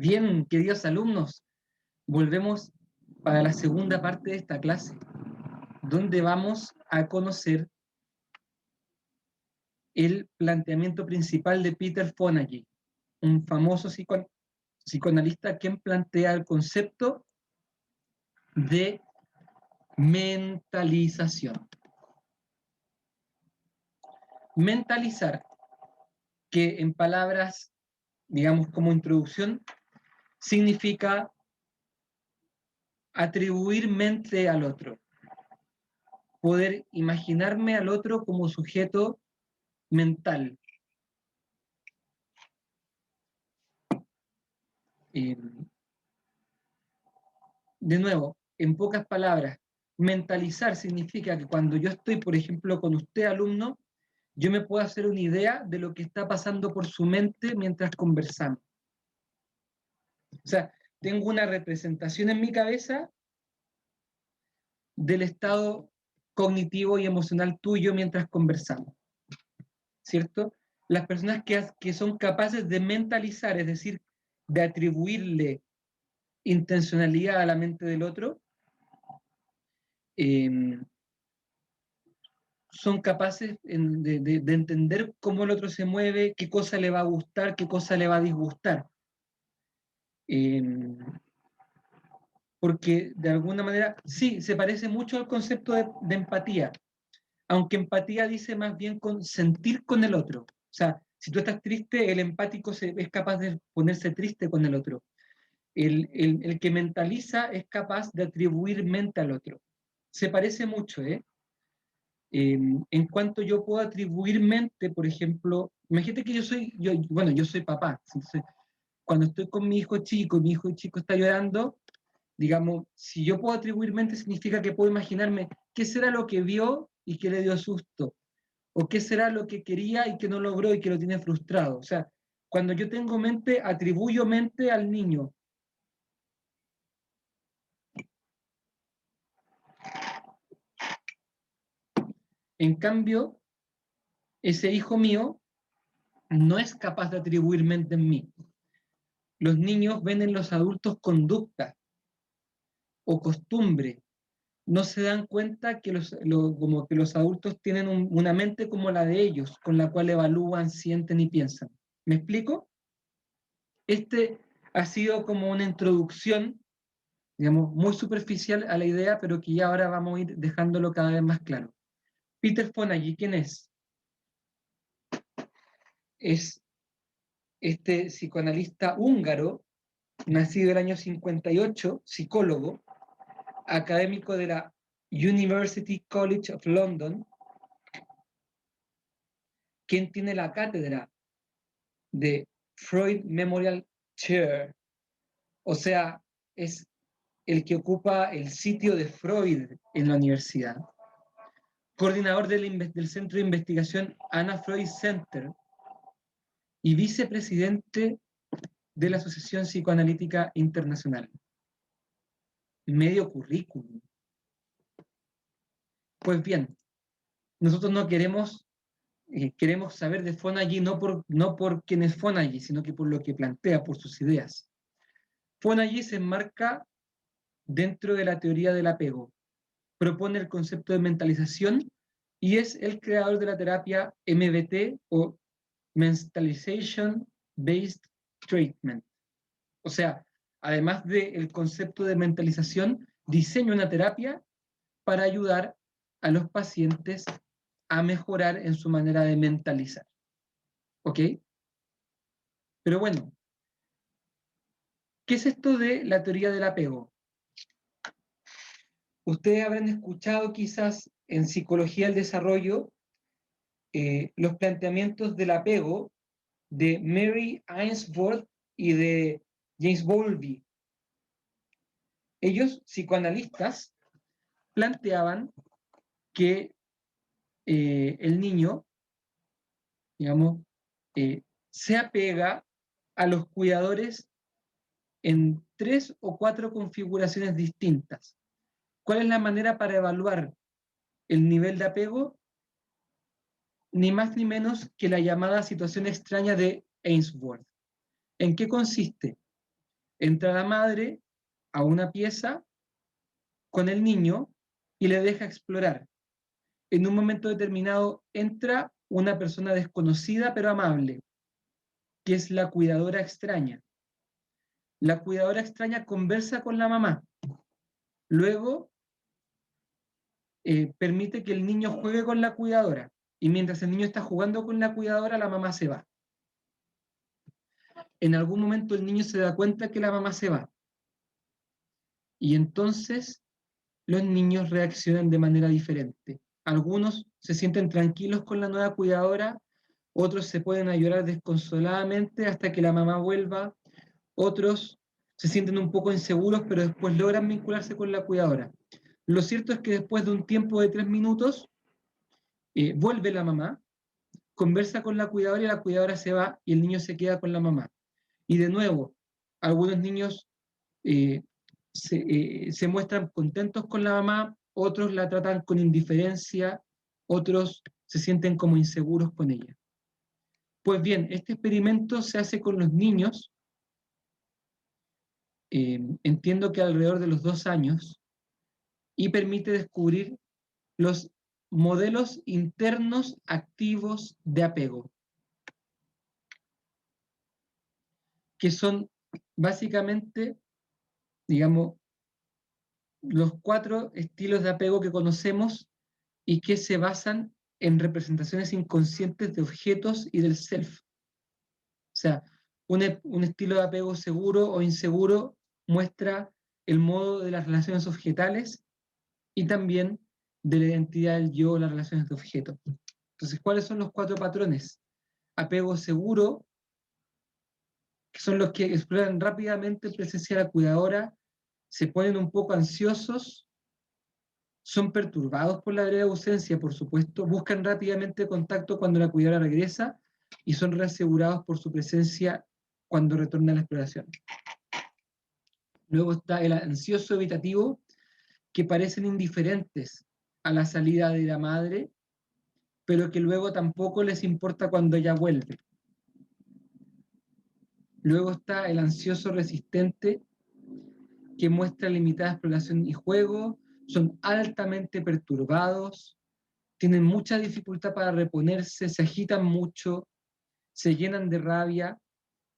Bien, queridos alumnos, volvemos para la segunda parte de esta clase, donde vamos a conocer el planteamiento principal de Peter Fonagy, un famoso psicoanalista quien plantea el concepto de mentalización. Mentalizar, que en palabras, digamos como introducción, significa atribuir mente al otro, poder imaginarme al otro como sujeto mental. De nuevo, en pocas palabras, mentalizar significa que cuando yo estoy, por ejemplo, con usted, alumno, yo me puedo hacer una idea de lo que está pasando por su mente mientras conversamos. O sea, tengo una representación en mi cabeza del estado cognitivo y emocional tuyo mientras conversamos, ¿cierto? Las personas que son capaces de mentalizar, es decir, de atribuirle intencionalidad a la mente del otro, son capaces de entender cómo el otro se mueve, qué cosa le va a gustar, qué cosa le va a disgustar. Porque de alguna manera, sí, se parece mucho al concepto de empatía, aunque empatía dice más bien con sentir con el otro. O sea, si tú estás triste, el empático es capaz de ponerse triste con el otro. El que mentaliza es capaz de atribuir mente al otro. Se parece mucho, ¿eh? En cuanto yo puedo atribuir mente, por ejemplo, imagínate que yo soy papá, entonces, cuando estoy con mi hijo chico y mi hijo chico está llorando, digamos, si yo puedo atribuir mente significa que puedo imaginarme qué será lo que vio y que le dio susto, o qué será lo que quería y que no logró y que lo tiene frustrado. O sea, cuando yo tengo mente, atribuyo mente al niño. En cambio, ese hijo mío no es capaz de atribuir mente en mí. Los niños ven en los adultos conducta o costumbre. No se dan cuenta que como que los adultos tienen una mente como la de ellos, con la cual evalúan, sienten y piensan. ¿Me explico? Este ha sido como una introducción, digamos, muy superficial a la idea, pero que ya ahora vamos a ir dejándolo cada vez más claro. Peter Fonagy, ¿quién es? Es este psicoanalista húngaro, nacido el año 58, psicólogo, académico de la University College of London, quien tiene la cátedra de Freud Memorial Chair, o sea, es el que ocupa el sitio de Freud en la universidad, coordinador del Centro de Investigación Anna Freud Center y vicepresidente de la Asociación Psicoanalítica Internacional. Medio currículum. Pues bien, nosotros no queremos saber de Fonagy no por quién es Fonagy, sino que por lo que plantea, por sus ideas. Fonagy se enmarca dentro de la teoría del apego, propone el concepto de mentalización y es el creador de la terapia MBT o Mentalization Based Treatment. O sea, además del concepto de mentalización, diseña una terapia para ayudar a los pacientes a mejorar en su manera de mentalizar. ¿Ok? Pero bueno, ¿qué es esto de la teoría del apego? Ustedes habrán escuchado quizás en psicología del desarrollo los planteamientos del apego de Mary Ainsworth y de James Bowlby. Ellos, psicoanalistas, planteaban que el niño, digamos, se apega a los cuidadores en 3 o 4 configuraciones distintas. ¿Cuál es la manera para evaluar el nivel de apego? Ni más ni menos que la llamada situación extraña de Ainsworth. ¿En qué consiste? Entra la madre a una pieza con el niño y le deja explorar. En un momento determinado entra una persona desconocida pero amable, que es la cuidadora extraña. La cuidadora extraña conversa con la mamá. Luego permite que el niño juegue con la cuidadora. Y mientras el niño está jugando con la cuidadora, la mamá se va. En algún momento el niño se da cuenta que la mamá se va. Y entonces los niños reaccionan de manera diferente. Algunos se sienten tranquilos con la nueva cuidadora, otros se pueden a llorar desconsoladamente hasta que la mamá vuelva, otros se sienten un poco inseguros, pero después logran vincularse con la cuidadora. Lo cierto es que después de un tiempo de 3 minutos, vuelve la mamá, conversa con la cuidadora y la cuidadora se va y el niño se queda con la mamá. Y de nuevo, algunos niños eh, se muestran contentos con la mamá, otros la tratan con indiferencia, otros se sienten como inseguros con ella. Pues bien, este experimento se hace con los niños, entiendo que alrededor de los 2 años, y permite descubrir los modelos internos activos de apego, que son básicamente, digamos, los 4 estilos de apego que conocemos y que se basan en representaciones inconscientes de objetos y del self. O sea, un estilo de apego seguro o inseguro muestra el modo de las relaciones objetales y también de la identidad del yo, las relaciones de objeto. Entonces, ¿cuáles son los 4 patrones? Apego seguro, que son los que exploran rápidamente presencia de la cuidadora, se ponen un poco ansiosos, son perturbados por la breve ausencia, por supuesto, buscan rápidamente contacto cuando la cuidadora regresa y son reasegurados por su presencia cuando retorna a la exploración. Luego está el ansioso evitativo, que parecen indiferentes a la salida de la madre, pero que luego tampoco les importa cuando ella vuelve. Luego está el ansioso resistente, que muestra limitada exploración y juego, son altamente perturbados, tienen mucha dificultad para reponerse, se agitan mucho, se llenan de rabia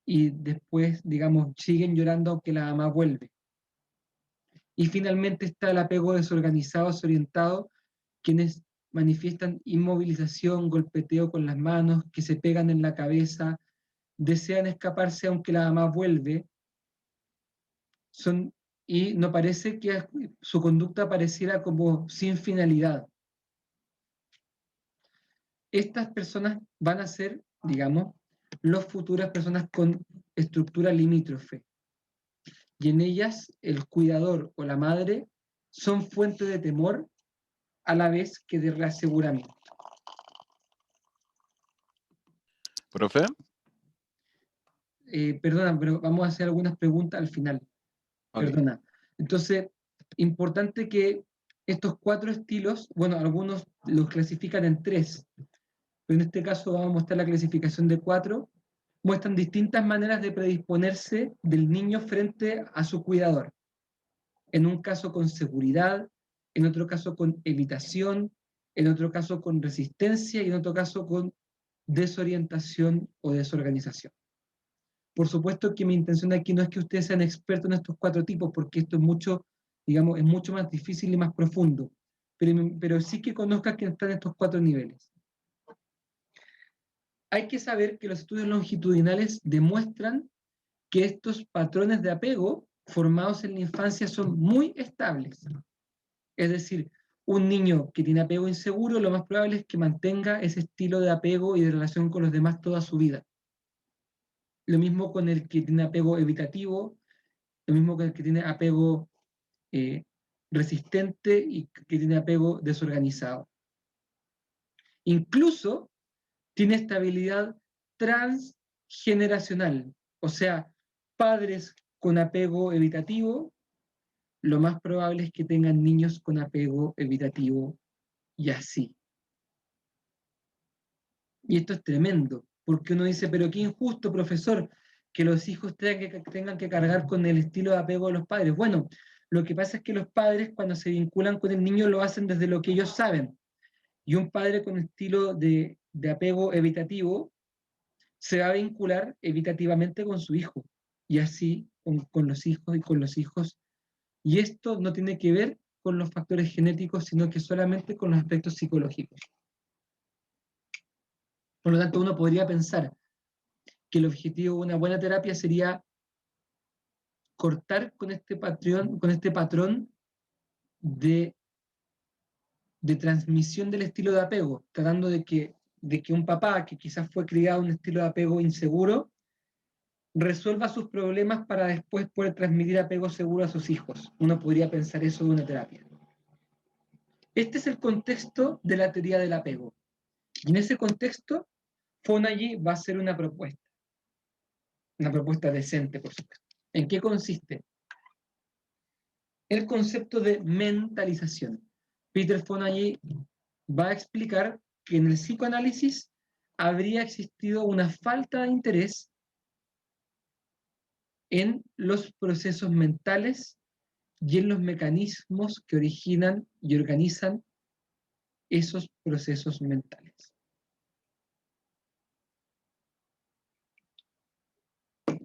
y después, digamos, siguen llorando aunque la mamá vuelve. Y finalmente está el apego desorganizado, desorientado, quienes manifiestan inmovilización, golpeteo con las manos, que se pegan en la cabeza, desean escaparse aunque la mamá vuelve, y no parece que su conducta pareciera como sin finalidad. Estas personas van a ser, digamos, las futuras personas con estructura limítrofe. Y en ellas el cuidador o la madre son fuente de temor a la vez que de reaseguramiento. ¿Profe? Perdona, pero vamos a hacer algunas preguntas al final. Okay. Perdona. Entonces, importante que estos 4 estilos, bueno, algunos los clasifican en 3, pero en este caso vamos a mostrar la clasificación de 4, muestran distintas maneras de predisponerse del niño frente a su cuidador. En un caso con seguridad, en otro caso con evitación, en otro caso con resistencia y en otro caso con desorientación o desorganización. Por supuesto que mi intención aquí no es que ustedes sean expertos en estos 4 tipos, porque esto es mucho, digamos, es mucho más difícil y más profundo, pero sí que conozcan que están estos 4 niveles. Hay que saber que los estudios longitudinales demuestran que estos patrones de apego formados en la infancia son muy estables. Es decir, un niño que tiene apego inseguro, lo más probable es que mantenga ese estilo de apego y de relación con los demás toda su vida. Lo mismo con el que tiene apego evitativo, lo mismo con el que tiene apego resistente y que tiene apego desorganizado. Incluso tiene estabilidad transgeneracional, o sea, padres con apego evitativo, lo más probable es que tengan niños con apego evitativo y así. Y esto es tremendo, porque uno dice, pero qué injusto, profesor, que los hijos tengan que cargar con el estilo de apego de los padres. Bueno, lo que pasa es que los padres cuando se vinculan con el niño lo hacen desde lo que ellos saben. Y un padre con estilo de apego evitativo se va a vincular evitativamente con su hijo. Y así con los hijos y con los hijos. Y esto no tiene que ver con los factores genéticos, sino que solamente con los aspectos psicológicos. Por lo tanto, uno podría pensar que el objetivo de una buena terapia sería cortar con este patrón de transmisión del estilo de apego, tratando de que un papá que quizás fue criado en un estilo de apego inseguro resuelva sus problemas para después poder transmitir apego seguro a sus hijos. Uno podría pensar eso de una terapia. Este es el contexto de la teoría del apego. Y en ese contexto, Fonagy va a hacer una propuesta decente, por supuesto. ¿En qué consiste? El concepto de mentalización. Peter Fonagy va a explicar que en el psicoanálisis habría existido una falta de interés en los procesos mentales y en los mecanismos que originan y organizan esos procesos mentales.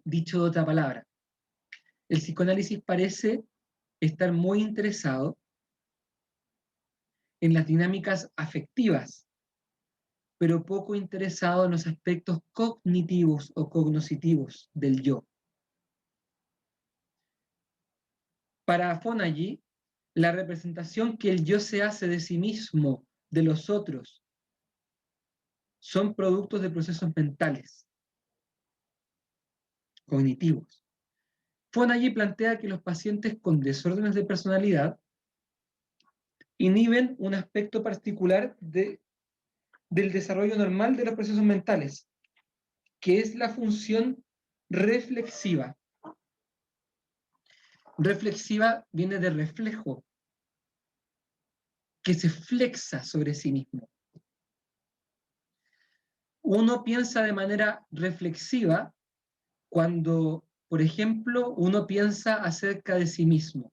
Dicho de otra palabra, el psicoanálisis parece estar muy interesado en las dinámicas afectivas, pero poco interesado en los aspectos cognitivos o cognoscitivos del yo. Para Fonagy, la representación que el yo se hace de sí mismo, de los otros, son productos de procesos mentales, cognitivos. Fonagy plantea que los pacientes con desórdenes de personalidad inhiben un aspecto particular del desarrollo normal de los procesos mentales, que es la función reflexiva. Reflexiva viene de reflejo, que se flexa sobre sí mismo. Uno piensa de manera reflexiva cuando, por ejemplo, uno piensa acerca de sí mismo.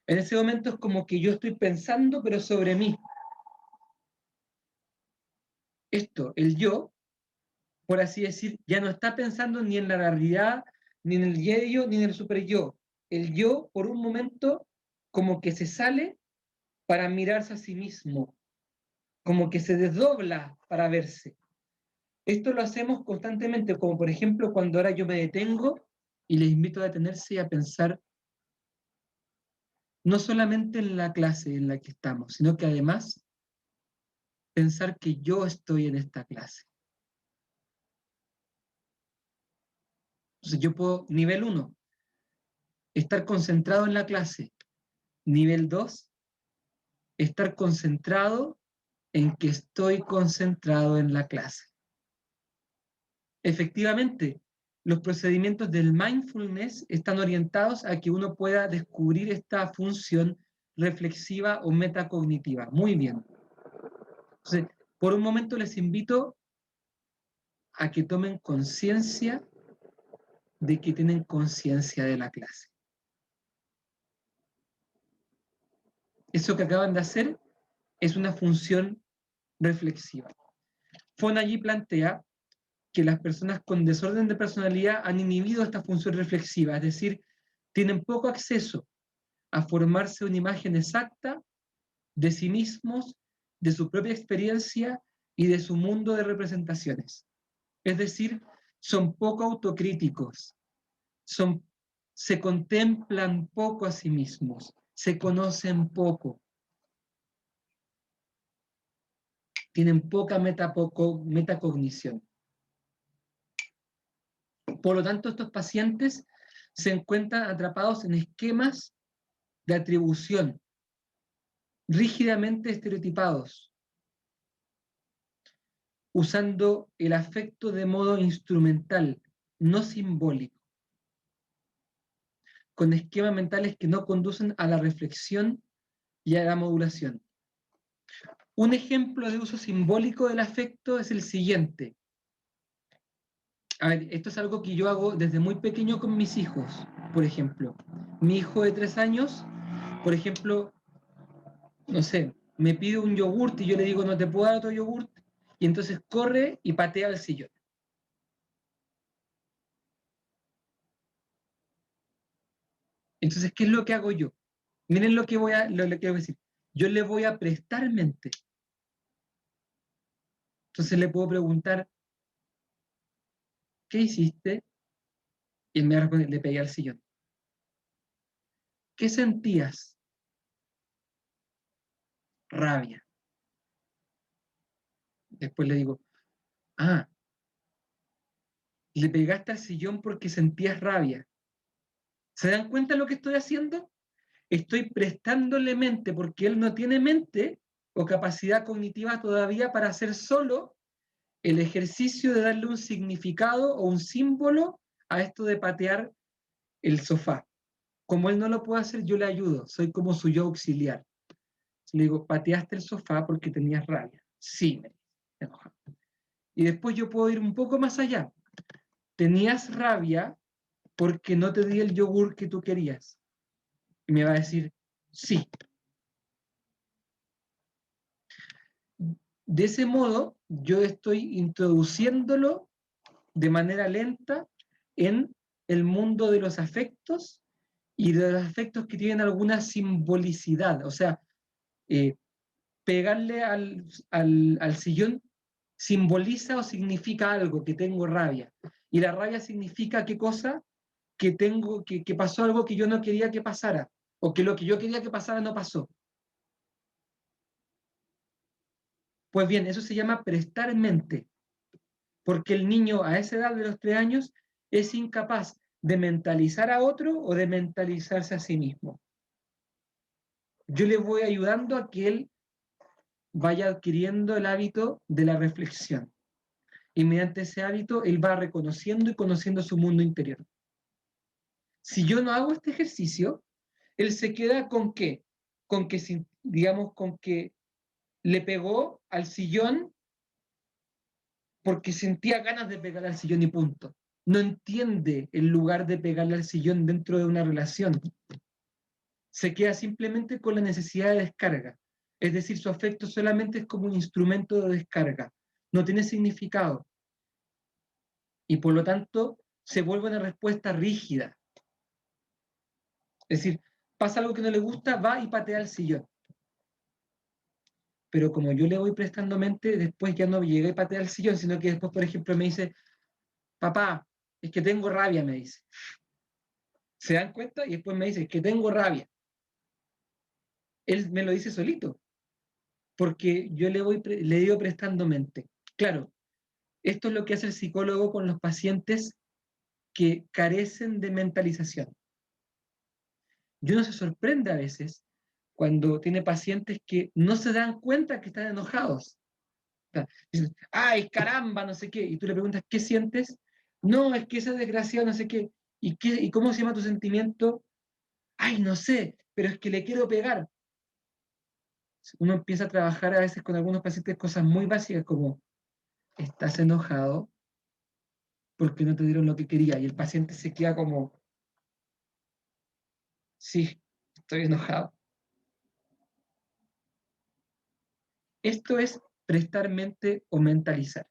En ese momento es como que yo estoy pensando, pero sobre mí. Esto, el yo, por así decir, ya no está pensando ni en la realidad, ni en el yo, ni en el superyo. El yo, por un momento, como que se sale para mirarse a sí mismo, como que se desdobla para verse. Esto lo hacemos constantemente, como por ejemplo cuando ahora yo me detengo y les invito a detenerse y a pensar no solamente en la clase en la que estamos, sino que además pensar que yo estoy en esta clase. Entonces yo puedo, nivel 1, estar concentrado en la clase. Nivel 2, estar concentrado en que estoy concentrado en la clase. Efectivamente, los procedimientos del mindfulness están orientados a que uno pueda descubrir esta función reflexiva o metacognitiva. Muy bien. Entonces, por un momento les invito a que tomen conciencia de que tienen conciencia de la clase. Eso que acaban de hacer es una función reflexiva. Fonagy plantea que las personas con desorden de personalidad han inhibido esta función reflexiva, es decir, tienen poco acceso a formarse una imagen exacta de sí mismos, de su propia experiencia y de su mundo de representaciones. Es decir, son poco autocríticos, se contemplan poco a sí mismos, se conocen poco, tienen poca metacognición. Por lo tanto, estos pacientes se encuentran atrapados en esquemas de atribución rígidamente estereotipados, usando el afecto de modo instrumental, no simbólico, con esquemas mentales que no conducen a la reflexión y a la modulación. Un ejemplo de uso simbólico del afecto es el siguiente. A ver, esto es algo que yo hago desde muy pequeño con mis hijos, por ejemplo. Mi hijo de 3 años, por ejemplo, no sé, me pide un yogurt y yo le digo, no te puedo dar otro yogurt, y entonces corre y patea el sillón. Entonces, ¿qué es lo que hago yo? Miren lo que voy a decir. Yo le voy a prestar mente. Entonces le puedo preguntar, ¿qué hiciste? Y él me va a responder, le pegué al sillón. ¿Qué sentías? Rabia. Después le digo, ah, le pegaste al sillón porque sentías rabia. ¿Se dan cuenta de lo que estoy haciendo? Estoy prestándole mente porque él no tiene mente o capacidad cognitiva todavía para hacer solo el ejercicio de darle un significado o un símbolo a esto de patear el sofá. Como él no lo puede hacer, yo le ayudo, soy como su yo auxiliar. Le digo, pateaste el sofá porque tenías rabia. Sí, me dice, enojado. Y después yo puedo ir un poco más allá. Tenías rabia porque no te di el yogur que tú querías. Y me va a decir, sí. De ese modo, yo estoy introduciéndolo de manera lenta en el mundo de los afectos y de los afectos que tienen alguna simbolicidad. O sea, eh, pegarle al sillón simboliza o significa algo, que tengo rabia. Y la rabia significa qué cosa, que pasó algo que yo no quería que pasara, o que lo que yo quería que pasara no pasó. Pues bien, eso se llama prestar mente, porque el niño a esa edad de los 3 años es incapaz de mentalizar a otro o de mentalizarse a sí mismo. Yo le voy ayudando a que él vaya adquiriendo el hábito de la reflexión. Y mediante ese hábito, él va reconociendo y conociendo su mundo interior. Si yo no hago este ejercicio, él se queda con qué? Con que, digamos, con que le pegó al sillón porque sentía ganas de pegar al sillón y punto. No entiende el lugar de pegarle al sillón dentro de una relación. Se queda simplemente con la necesidad de descarga. Es decir, su afecto solamente es como un instrumento de descarga. No tiene significado. Y por lo tanto, se vuelve una respuesta rígida. Es decir, pasa algo que no le gusta, va y patea el sillón. Pero como yo le voy prestando mente, después ya no llegué a patear el sillón, sino que después, por ejemplo, me dice, papá, es que tengo rabia, me dice. ¿Se dan cuenta? Y después me dice, es que tengo rabia. Él me lo dice solito, porque yo le digo prestando mente. Claro, esto es lo que hace el psicólogo con los pacientes que carecen de mentalización. Y uno se sorprende a veces cuando tiene pacientes que no se dan cuenta que están enojados. Dicen, ay, caramba, no sé qué. Y tú le preguntas, ¿qué sientes? No, es que ese desgraciado, no sé qué. ¿Y cómo se llama tu sentimiento? Ay, no sé, pero es que le quiero pegar. Uno empieza a trabajar a veces con algunos pacientes cosas muy básicas como, ¿estás enojado porque no te dieron lo que quería? Y el paciente se queda como, sí, estoy enojado. Esto es prestar mente o mentalizar.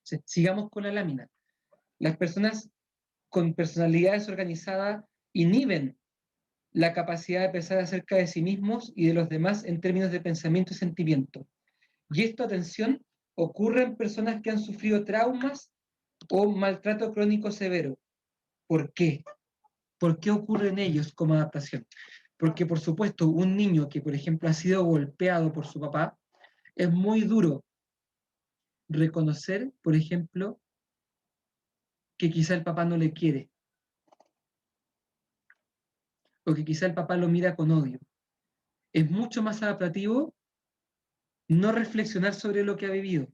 Sigamos con la lámina. Las personas con personalidad desorganizada inhiben la capacidad de pensar acerca de sí mismos y de los demás en términos de pensamiento y sentimiento. Y esto, atención, ocurre en personas que han sufrido traumas o maltrato crónico severo. ¿Por qué? ¿Por qué ocurre en ellos como adaptación? Porque, por supuesto, un niño que, por ejemplo, ha sido golpeado por su papá, es muy duro reconocer, por ejemplo, que quizá el papá no le quiere o que quizá el papá lo mira con odio. Es mucho más adaptativo no reflexionar sobre lo que ha vivido,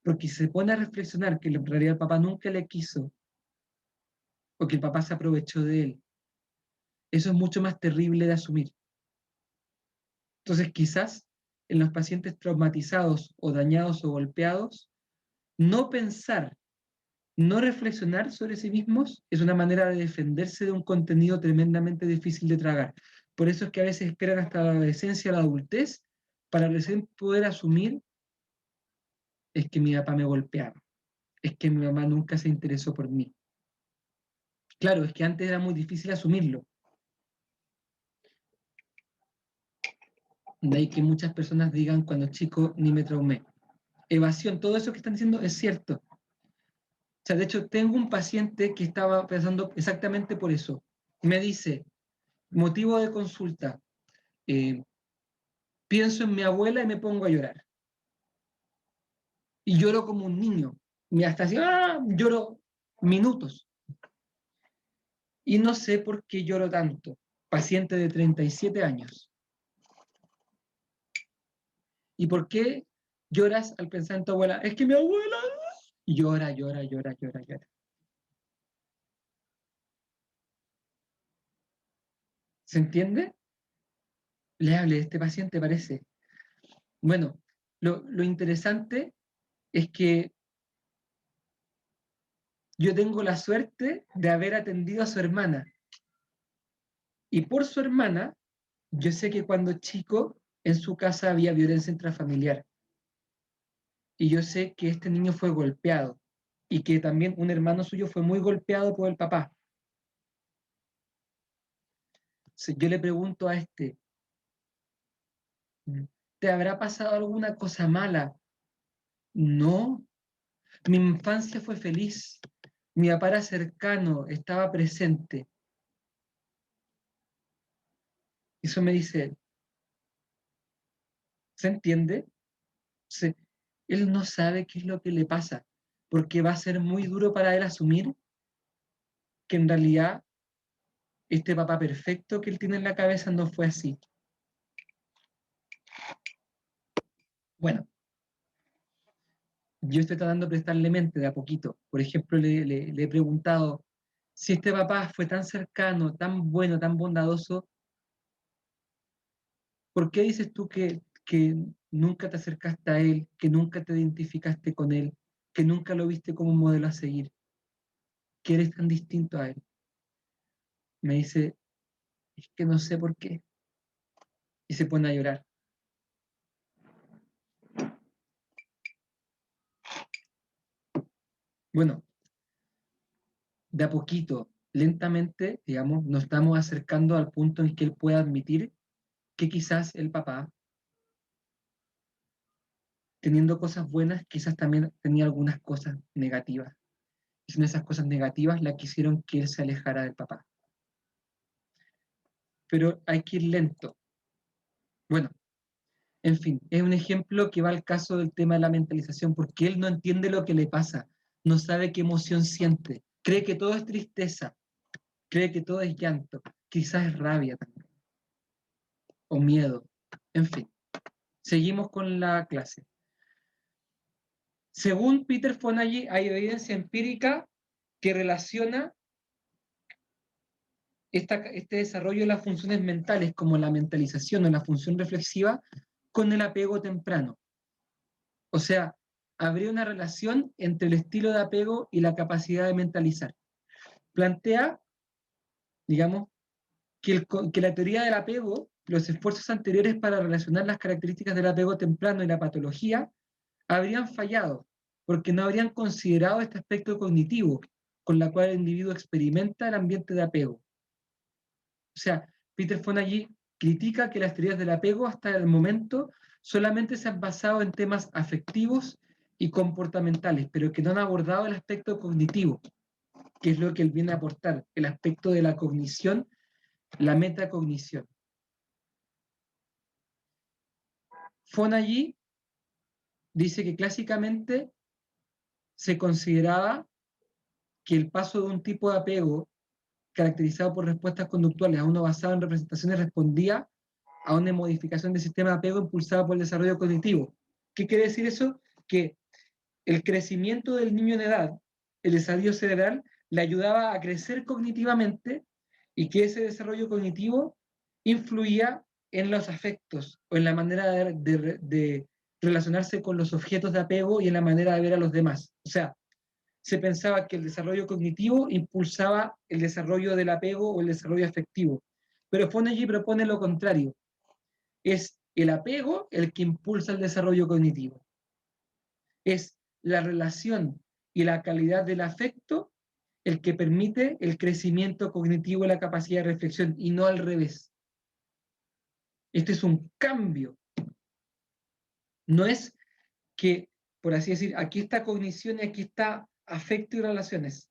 porque si se pone a reflexionar que en realidad el papá nunca le quiso o que el papá se aprovechó de él, eso es mucho más terrible de asumir. Entonces quizás en los pacientes traumatizados o dañados o golpeados, no pensar no reflexionar sobre sí mismos es una manera de defenderse de un contenido tremendamente difícil de tragar. Por eso es que a veces esperan hasta la adolescencia o la adultez para recién poder asumir es que mi papá me golpeaba, es que mi mamá nunca se interesó por mí. Claro, es que antes era muy difícil asumirlo. De ahí que muchas personas digan cuando chico ni me traumé. Evasión, todo eso que están diciendo es cierto. O sea, de hecho, tengo un paciente que estaba pensando exactamente por eso. Me dice, motivo de consulta, eh, pienso en mi abuela y me pongo a llorar. Y lloro como un niño. Y hasta así, lloro minutos. Y no sé por qué lloro tanto. Paciente de 37 años. ¿Y por qué lloras al pensar en tu abuela? Es que mi abuela llora, llora, llora, llora, llora. ¿Se entiende? Le hable de este paciente, parece. Bueno, lo interesante es que yo tengo la suerte de haber atendido a su hermana. Y por su hermana, yo sé que cuando chico en su casa había violencia intrafamiliar. Y yo sé que este niño fue golpeado. Y que también un hermano suyo fue muy golpeado por el papá. Yo le pregunto a este, ¿te habrá pasado alguna cosa mala? No, mi infancia fue feliz. Mi papá era cercano, estaba presente. Eso me dice, ¿se entiende? Se- Él no sabe qué es lo que le pasa, porque va a ser muy duro para él asumir que en realidad este papá perfecto que él tiene en la cabeza no fue así. Bueno, yo estoy tratando de prestarle mente de a poquito. Por ejemplo, le he preguntado, si este papá fue tan cercano, tan bueno, tan bondadoso, ¿por qué dices tú que nunca te acercaste a él, que nunca te identificaste con él, que nunca lo viste como un modelo a seguir, que eres tan distinto a él? Me dice, es que no sé por qué. Y se pone a llorar. Bueno, de a poquito, lentamente, digamos, nos estamos acercando al punto en que él pueda admitir que quizás el papá, teniendo cosas buenas, quizás también tenía algunas cosas negativas. Y son esas cosas negativas las que hicieron que él se alejara del papá. Pero hay que ir lento. Bueno, en fin, es un ejemplo que va al caso del tema de la mentalización, porque él no entiende lo que le pasa, no sabe qué emoción siente, cree que todo es tristeza, cree que todo es llanto, quizás es rabia también, o miedo, en fin. Seguimos con la clase. Según Peter Fonagy, hay evidencia empírica que relaciona este desarrollo de las funciones mentales, como la mentalización o la función reflexiva, con el apego temprano. O sea, habría una relación entre el estilo de apego y la capacidad de mentalizar. Plantea, digamos, que la teoría del apego, los esfuerzos anteriores para relacionar las características del apego temprano y la patología, habrían fallado, porque no habrían considerado este aspecto cognitivo con la cual el individuo experimenta el ambiente de apego. O sea, Peter Fonagy critica que las teorías del apego hasta el momento solamente se han basado en temas afectivos y comportamentales, pero que no han abordado el aspecto cognitivo, que es lo que él viene a aportar, el aspecto de la cognición, la metacognición. Fonagy dice que clásicamente se consideraba que el paso de un tipo de apego caracterizado por respuestas conductuales a uno basado en representaciones respondía a una modificación del sistema de apego impulsada por el desarrollo cognitivo. ¿Qué quiere decir eso? Que el crecimiento del niño en edad, el desarrollo cerebral, le ayudaba a crecer cognitivamente y que ese desarrollo cognitivo influía en los afectos o en la manera de relacionarse con los objetos de apego y en la manera de ver a los demás. O sea, se pensaba que el desarrollo cognitivo impulsaba el desarrollo del apego o el desarrollo afectivo. Pero Fonagy propone lo contrario. Es el apego el que impulsa el desarrollo cognitivo. Es la relación y la calidad del afecto el que permite el crecimiento cognitivo y la capacidad de reflexión, y no al revés. Este es un cambio. No es que, por así decir, aquí está cognición y aquí está afecto y relaciones.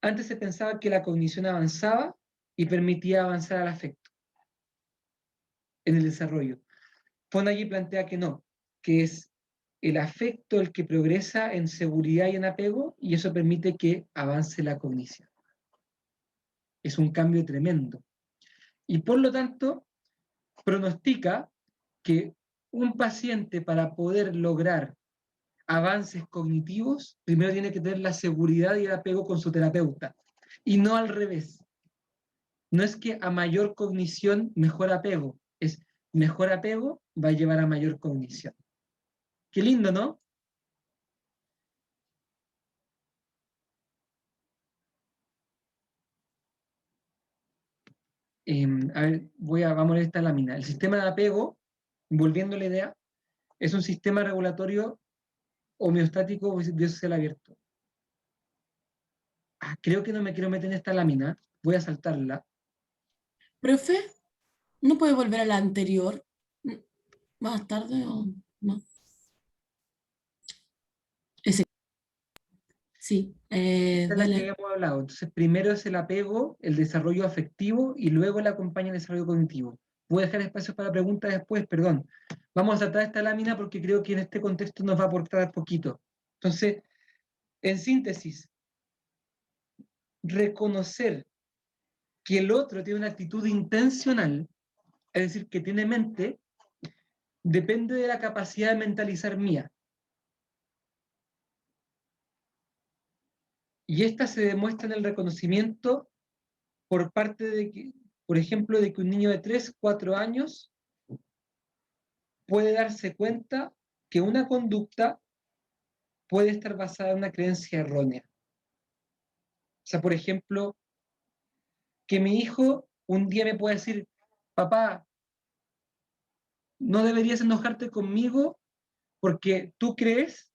Antes se pensaba que la cognición avanzaba y permitía avanzar al afecto en el desarrollo. Fonagy plantea que no, que es el afecto el que progresa en seguridad y en apego, y eso permite que avance la cognición. Es un cambio tremendo. Y por lo tanto, pronostica que un paciente, para poder lograr avances cognitivos, primero tiene que tener la seguridad y el apego con su terapeuta, y no al revés. No es que a mayor cognición, mejor apego, es mejor apego va a llevar a mayor cognición. Qué lindo, ¿no? A ver, vamos a leer esta lámina. El sistema de apego, volviendo a la idea, es un sistema regulatorio homeostático biosocial abierto. Creo que no me quiero meter en esta lámina, voy a saltarla. Profe, ¿no puede volver a la anterior? ¿Más tarde o no? Ese. Sí, Esta es la que dale. habíamos hablado. Entonces, primero es el apego, el desarrollo afectivo, y luego le acompaña el desarrollo cognitivo. Voy a dejar espacios para preguntas después, perdón. Vamos a tratar esta lámina porque creo que en este contexto nos va a aportar poquito. Entonces, en síntesis, reconocer que el otro tiene una actitud intencional, es decir, que tiene mente, depende de la capacidad de mentalizar mía. Y esta se demuestra en el reconocimiento por parte de que, por ejemplo, de que un niño de 3, 4 años puede darse cuenta que una conducta puede estar basada en una creencia errónea. O sea, por ejemplo, que mi hijo un día me pueda decir, papá, no deberías enojarte conmigo porque tú crees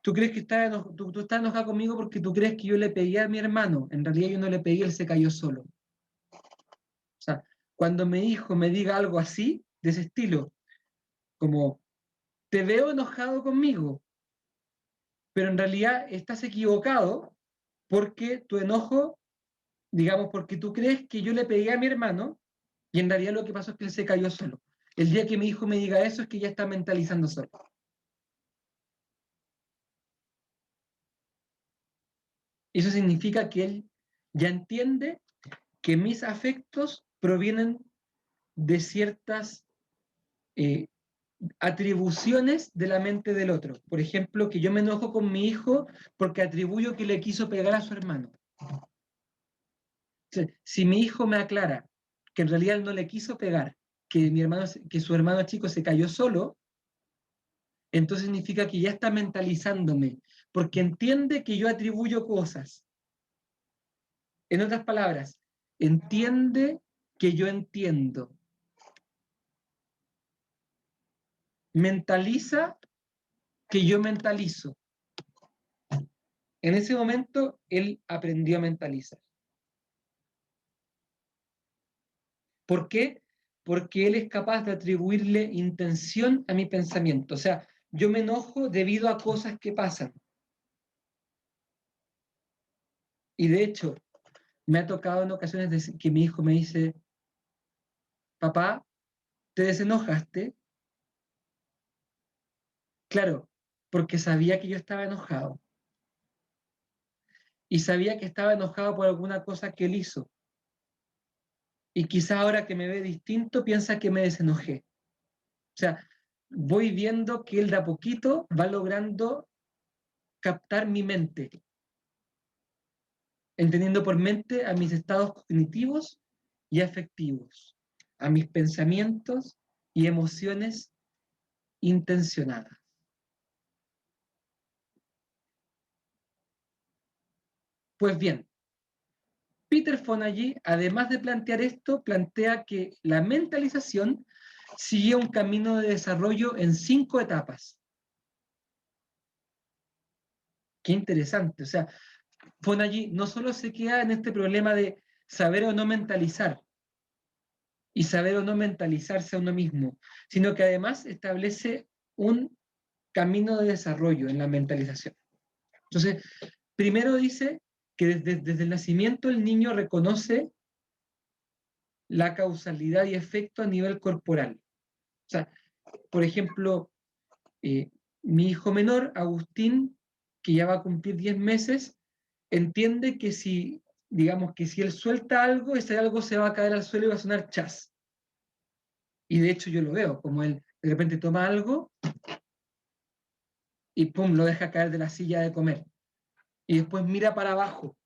que tú estás enojado conmigo porque tú crees que yo le pegué a mi hermano. En realidad yo no le pegué, él se cayó solo. O sea, cuando mi hijo me diga algo así, de ese estilo, como, te veo enojado conmigo, pero en realidad estás equivocado porque tu enojo, digamos, porque tú crees que yo le pegué a mi hermano y en realidad lo que pasó es que él se cayó solo. El día que mi hijo me diga eso es que ya está mentalizando solo. Eso significa que él ya entiende que mis afectos provienen de ciertas eh, atribuciones de la mente del otro. Por ejemplo, que yo me enojo con mi hijo porque atribuyo que le quiso pegar a su hermano. Si mi hijo me aclara que en realidad él no le quiso pegar, que su hermano chico se cayó solo, entonces significa que ya está mentalizándome, porque entiende que yo atribuyo cosas. En otras palabras, entiende que yo entiendo. Mentaliza que yo mentalizo. En ese momento, él aprendió a mentalizar. ¿Por qué? Porque él es capaz de atribuirle intención a mi pensamiento. O sea, yo me enojo debido a cosas que pasan. Y de hecho, me ha tocado en ocasiones que mi hijo me dice, papá, ¿te desenojaste? Claro, porque sabía que yo estaba enojado. Y sabía que estaba enojado por alguna cosa que él hizo. Y quizá ahora que me ve distinto piensa que me desenojé. O sea, voy viendo que él de a poquito va logrando captar mi mente, entendiendo por mente a mis estados cognitivos y afectivos, a mis pensamientos y emociones intencionadas. Pues bien, Peter Fonagy, además de plantear esto, plantea que la mentalización sigue un camino de desarrollo en 5 etapas. Qué interesante. O sea, Fonagy no solo se queda en este problema de saber o no mentalizar y saber o no mentalizarse a uno mismo, sino que además establece un camino de desarrollo en la mentalización. Entonces, primero dice que desde el nacimiento el niño reconoce la causalidad y efecto a nivel corporal. O sea, por ejemplo, mi hijo menor, Agustín, que ya va a cumplir 10 meses, entiende que si, digamos, que si él suelta algo, ese algo se va a caer al suelo y va a sonar chas. Y de hecho yo lo veo, como él de repente toma algo y pum, lo deja caer de la silla de comer. Y después mira para abajo.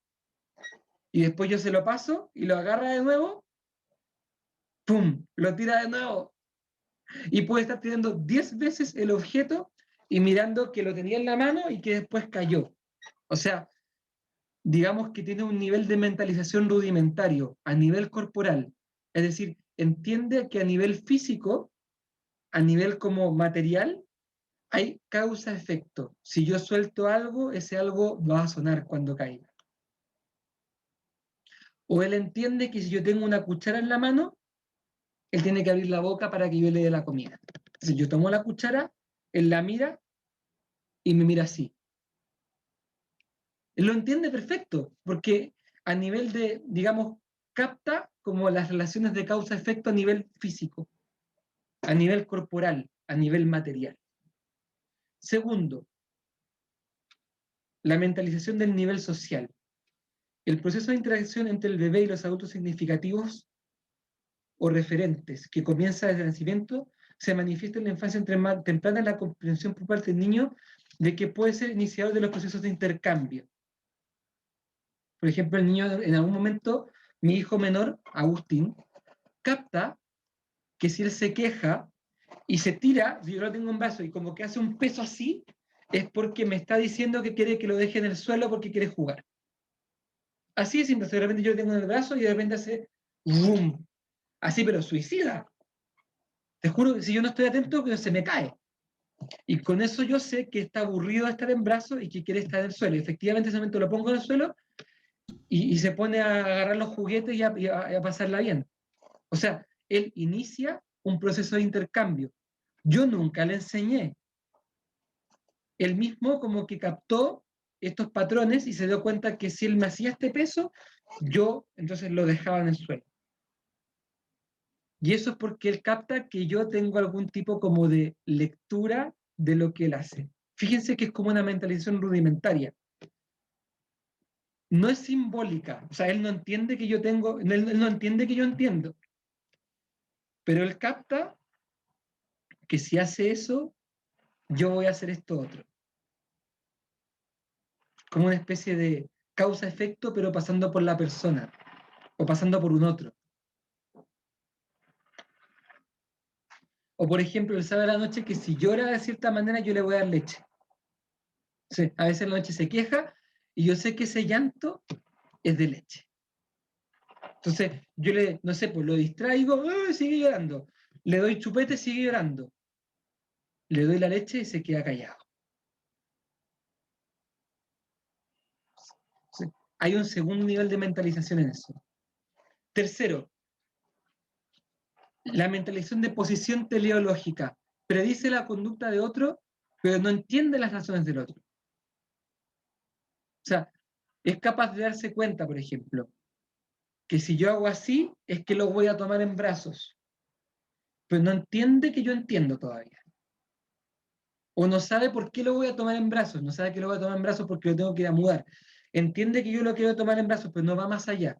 Y después yo se lo paso y lo agarra de nuevo, pum, lo tira de nuevo. Y puede estar tirando 10 veces el objeto y mirando que lo tenía en la mano y que después cayó. O sea, digamos que tiene un nivel de mentalización rudimentario a nivel corporal. Es decir, entiende que a nivel físico, a nivel como material, hay causa-efecto. Si yo suelto algo, ese algo va a sonar cuando caiga. O él entiende que si yo tengo una cuchara en la mano, él tiene que abrir la boca para que yo le dé la comida. Entonces yo tomo la cuchara, él la mira y me mira así. Él lo entiende perfecto, porque a nivel de, digamos, capta como las relaciones de causa-efecto a nivel físico, a nivel corporal, a nivel material. Segundo, la mentalización del nivel social. El proceso de interacción entre el bebé y los adultos significativos o referentes que comienza desde el nacimiento se manifiesta en la infancia temprana en la comprensión por parte del niño de que puede ser iniciador de los procesos de intercambio. Por ejemplo, el niño en algún momento, mi hijo menor, Agustín, capta que si él se queja y se tira, yo lo tengo en brazo y como que hace un peso así, es porque me está diciendo que quiere que lo deje en el suelo porque quiere jugar. Así es simple, de repente yo lo tengo en el brazo y de repente hace ¡boom! Así, pero suicida. Te juro que si yo no estoy atento, que se me cae. Y con eso yo sé que está aburrido de estar en brazos y que quiere estar en el suelo. Y efectivamente, en ese momento lo pongo en el suelo y se pone a agarrar los juguetes y a pasarla bien. O sea, él inicia un proceso de intercambio. Yo nunca le enseñé. Él mismo como que captó estos patrones y se dio cuenta que si él me hacía este peso, yo entonces lo dejaba en el suelo. Y eso es porque él capta que yo tengo algún tipo como de lectura de lo que él hace. Fíjense que es como una mentalización rudimentaria. No es simbólica, o sea, él no entiende que yo tengo, él no entiende que yo entiendo, pero él capta que si hace eso, yo voy a hacer esto otro. Como una especie de causa-efecto, pero pasando por la persona, o pasando por un otro. O por ejemplo, él sabe a la noche que si llora de cierta manera, yo le voy a dar leche. Sí, a veces en la noche se queja y yo sé que ese llanto es de leche. Entonces, yo le, no sé, pues lo distraigo, sigue llorando. Le doy chupete, sigue llorando. Le doy la leche y se queda callado. Sí. Hay un segundo nivel de mentalización en eso. Tercero, la mentalización de posición teleológica. Predice la conducta de otro, pero no entiende las razones del otro. O sea, es capaz de darse cuenta, por ejemplo, que si yo hago así, es que lo voy a tomar en brazos. Pero no entiende que yo entiendo todavía. O no sabe por qué lo voy a tomar en brazos. No sabe que lo voy a tomar en brazos porque lo tengo que ir a mudar. Entiende que yo lo quiero tomar en brazos, pero no va más allá.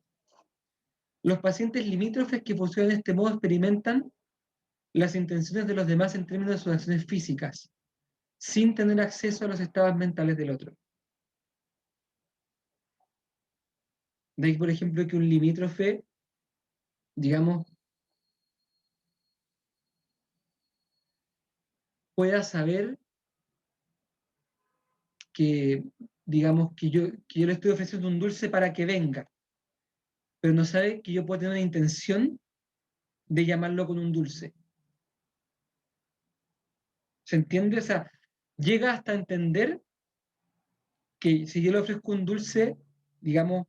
Los pacientes limítrofes que funcionan de este modo experimentan las intenciones de los demás en términos de sus acciones físicas, sin tener acceso a los estados mentales del otro. De ahí, por ejemplo, que un limítrofe, digamos, pueda saber que digamos, que yo le estoy ofreciendo un dulce para que venga, pero no sabe que yo puedo tener una intención de llamarlo con un dulce. ¿Se entiende? O sea, llega hasta entender que si yo le ofrezco un dulce, digamos,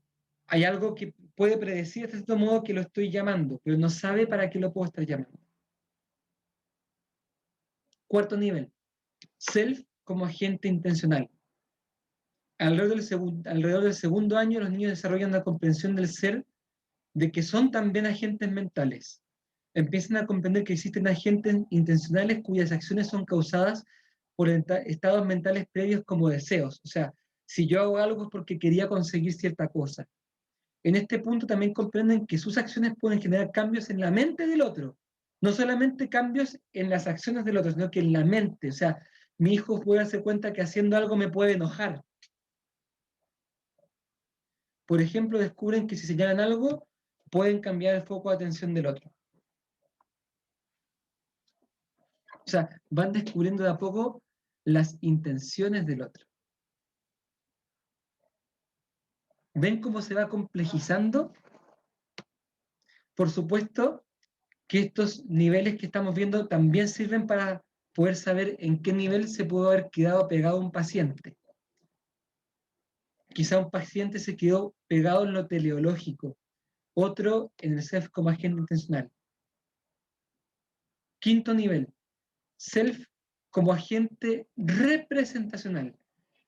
hay algo que puede predecir de cierto modo que lo estoy llamando, pero no sabe para qué lo puedo estar llamando. Cuarto nivel, self como agente intencional. Alrededor del segundo año, los niños desarrollan una comprensión del ser, de que son también agentes mentales. Empiezan a comprender que existen agentes intencionales cuyas acciones son causadas por estados mentales previos como deseos. O sea, si yo hago algo es porque quería conseguir cierta cosa. En este punto también comprenden que sus acciones pueden generar cambios en la mente del otro. No solamente cambios en las acciones del otro, sino que en la mente. O sea, mi hijo puede darse cuenta que haciendo algo me puede enojar. Por ejemplo, descubren que si señalan algo, pueden cambiar el foco de atención del otro. O sea, van descubriendo de a poco las intenciones del otro. ¿Ven cómo se va complejizando? Por supuesto que estos niveles que estamos viendo también sirven para poder saber en qué nivel se pudo haber quedado pegado un paciente. Quizá un paciente se quedó pegado en lo teleológico, otro en el self como agente intencional. Quinto nivel, self como agente representacional.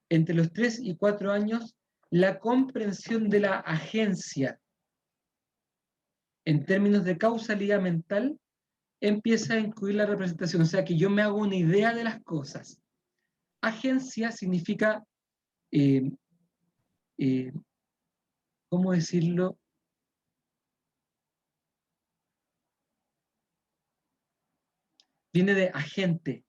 Entre los 3 y 4 años, la comprensión de la agencia en términos de causalidad mental empieza a incluir la representación, o sea que yo me hago una idea de las cosas. Agencia significa, eh, eh, ¿cómo decirlo? Viene de agente.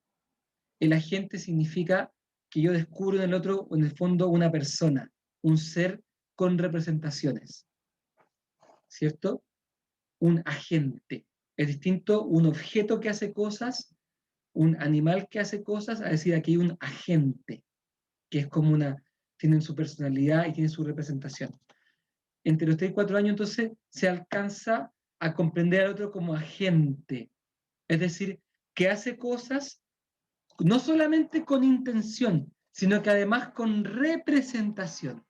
El agente significa que yo descubro en el otro, en el fondo, una persona, un ser con representaciones, ¿cierto? Un agente. Es distinto un objeto que hace cosas, un animal que hace cosas, a decir aquí hay un agente, que es como tienen su personalidad y tienen su representación. Entre los 3 y 4 años, entonces, se alcanza a comprender al otro como agente. Es decir, que hace cosas no solamente con intención, sino que además con representación.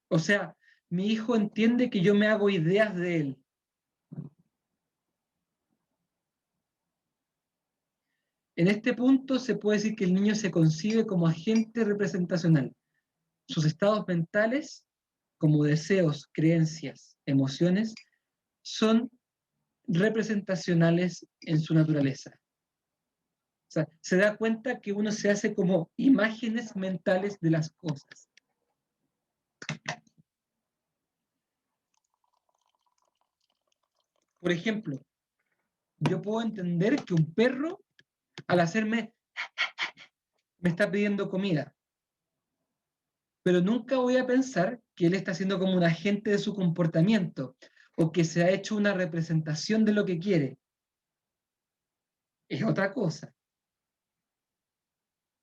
O sea, mi hijo entiende que yo me hago ideas de él. En este punto se puede decir que el niño se concibe como agente representacional. Sus estados mentales, como deseos, creencias, emociones, son representacionales en su naturaleza. O sea, se da cuenta que uno se hace como imágenes mentales de las cosas. Por ejemplo, yo puedo entender que un perro, al hacerme, me está pidiendo comida, pero nunca voy a pensar que él está siendo como un agente de su comportamiento o que se ha hecho una representación de lo que quiere. Es otra cosa.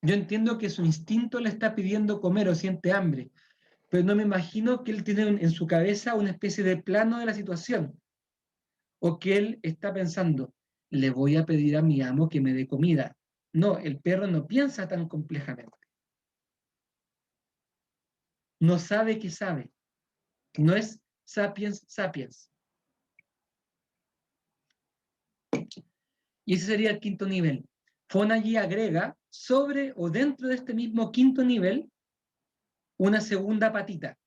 Yo entiendo que su instinto le está pidiendo comer o siente hambre, pero no me imagino que él tiene en su cabeza una especie de plano de la situación, o que él está pensando, le voy a pedir a mi amo que me dé comida. No, el perro no piensa tan complejamente. No sabe que sabe. No es sapiens sapiens. Y ese sería el quinto nivel. Fonagy agrega sobre o dentro de este mismo quinto nivel una segunda patita.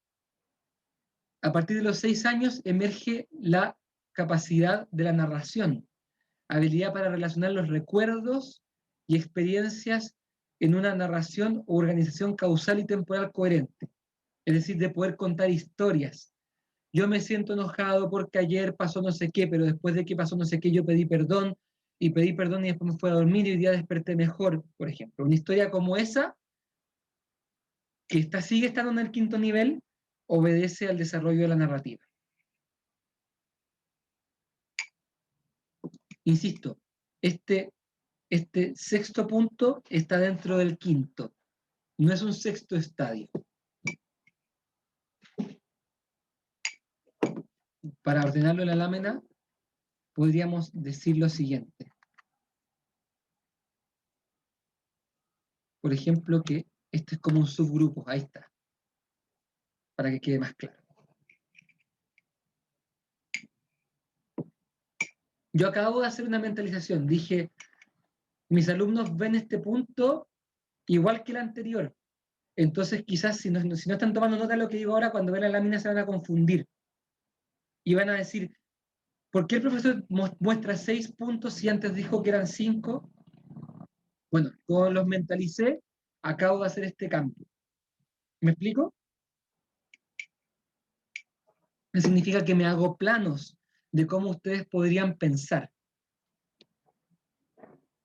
A partir de los 6 años emerge la capacidad de la narración, habilidad para relacionar los recuerdos y experiencias en una narración o organización causal y temporal coherente, es decir, de poder contar historias. Yo me siento enojado porque ayer pasó no sé qué, pero después de que pasó no sé qué yo pedí perdón y después me fui a dormir y hoy día desperté mejor, por ejemplo. Una historia como esa, que sigue estando en el quinto nivel, obedece al desarrollo de la narrativa. Insisto, este sexto punto está dentro del quinto, no es un sexto estadio. para ordenarlo en la lámina, podríamos decir lo siguiente. Por ejemplo, que este es como un subgrupo, ahí está, para que quede más claro. Yo acabo de hacer una mentalización, dije, mis alumnos ven este punto igual que el anterior. Entonces quizás si no están tomando nota de lo que digo ahora, cuando ven la lámina se van a confundir. Y van a decir, ¿por qué el profesor muestra 6 puntos si antes dijo que eran 5? Bueno, como los mentalicé, acabo de hacer este cambio. ¿Me explico? Significa que me hago planos de cómo ustedes podrían pensar